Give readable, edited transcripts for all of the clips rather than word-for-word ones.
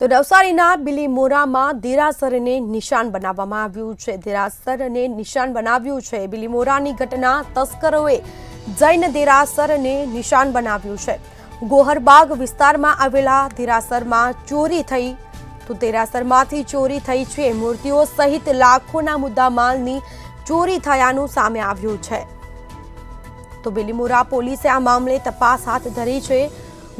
તો નવસારીના બિલીમોરામાં દેરાસરને નિશાન બનાવવામાં આવ્યું છે. દેરાસરને નિશાન બનાવ્યું છે. બિલીમોરાની ઘટના તસ્કરોએ જૈન દેરાસરને નિશાન બનાવ્યું છે. ગોહરબાગ વિસ્તારમાં આવેલા દેરાસરમાં ચોરી થઈ તો દેરાસરમાંથી ચોરી થઈ છે. મૂર્તિઓ સહિત લાખોના મુદ્દામાલની ચોરી થયાનું સામે આવ્યું છે. તો બિલીમોરા પોલીસે આ મામલે તપાસ હાથ ધરી છે.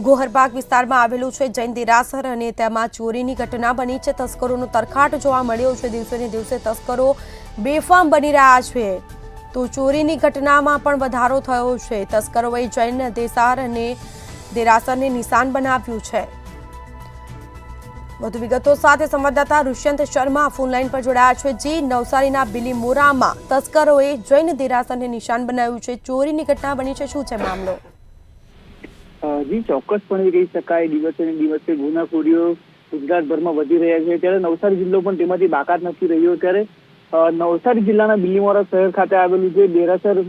ગોહરબાગ વિસ્તારમાં આવેલું છે જૈન દેરાસર અને તેમાં ચોરીની ઘટના બની છે. તસ્કરોનો તરખાટ જોવા મળ્યો છે. દિવસે ને દિવસે તસ્કરો બેફામ બની રહ્યા છે. તો ચોરીની ઘટનામાં પણ વધારો થયો છે. તસ્કરોએ જૈન દેરાસરને નિશાન બનાવ્યું છે. વધુ વિગતો સાથે સંવાદદાતા ઋષ્યંત શર્મા ફોનલાઈન પર જોડાયા છે. જે નવસારીના બિલીમોરામાં તસ્કરોએ જૈન દેરાસરને નિશાન બનાવ્યું છે. ચોરીની ઘટના બની છે, શું છે મામલો? જી ચોક્કસપણે કહી શકાય, દિવસે ને દિવસે ગુનાખોરીઓ ગુજરાતભરમાં વધી રહ્યા છે. ત્યારે નવસારી જિલ્લો પણ તેમાંથી બાકાત નથી રહ્યો. ત્યારે નવસારી જિલ્લાના બિલીમોરા શહેર ખાતે આવેલું જે દેરાસર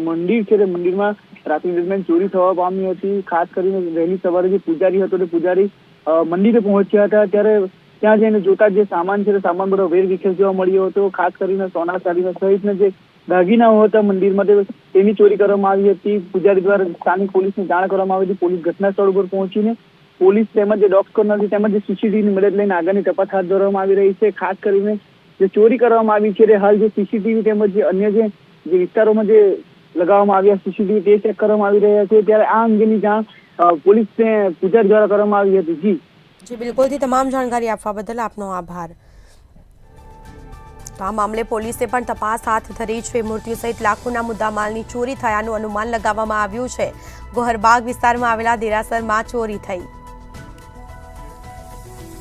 મંદિર છે તે મંદિરમાં રાત્રિ દરમિયાન ચોરી થવા પામી હતી. ખાસ કરીને વહેલી સવારે જે પૂજારી હતો તે પૂજારી મંદિરે પહોંચ્યા હતા. ત્યારે ત્યાં જઈને જોતા જે સામાન છે તે સામાન બધો વેરવિખેર જોવા મળ્યો હતો. ખાસ કરીને સોના ચાંદીના સહિતના જે દાગીનાઓ હતા મંદિરમાં તેની ચોરી કરવામાં આવી હતી. પૂજારી દ્વારા સ્થાનિક પોલીસને જાણ કરવામાં આવી હતી. પોલીસ ઘટના સ્થળ ઉપર પહોંચીને પોલીસ તેમજ જે ડોગ સ્કોનર તેમજ જે સીસીટીવીની મદદ લઈને આગળની તપાસ હાથ ધરવામાં આવી રહી છે. ખાસ કરીને જે ચોરી કરવામાં આવી છે તે હાલ જે સીસીટીવી તેમજ જે અન્ય જે વિસ્તારોમાં જે લગાવવામાં આવ્યા સીસીટીવી તે ચેક કરવામાં આવી રહ્યા છે. ત્યારે આ અંગેની જાણ પોલીસને પૂજારી દ્વારા કરવામાં આવી હતી. જી બિલકુલથી તમામ જાણકારી આપવા બદલ આપનો આભાર. તો આ મામલે પોલીસે પણ તપાસ હાથ ધરી છે. મૂર્તિઓ સહિત લાખોના મુદ્દામાલની ચોરી થયાનું અનુમાન લગાવવામાં આવ્યું છે. ગોહરબાગ વિસ્તારમાં આવેલા દેરાસરમાં ચોરી થઈ.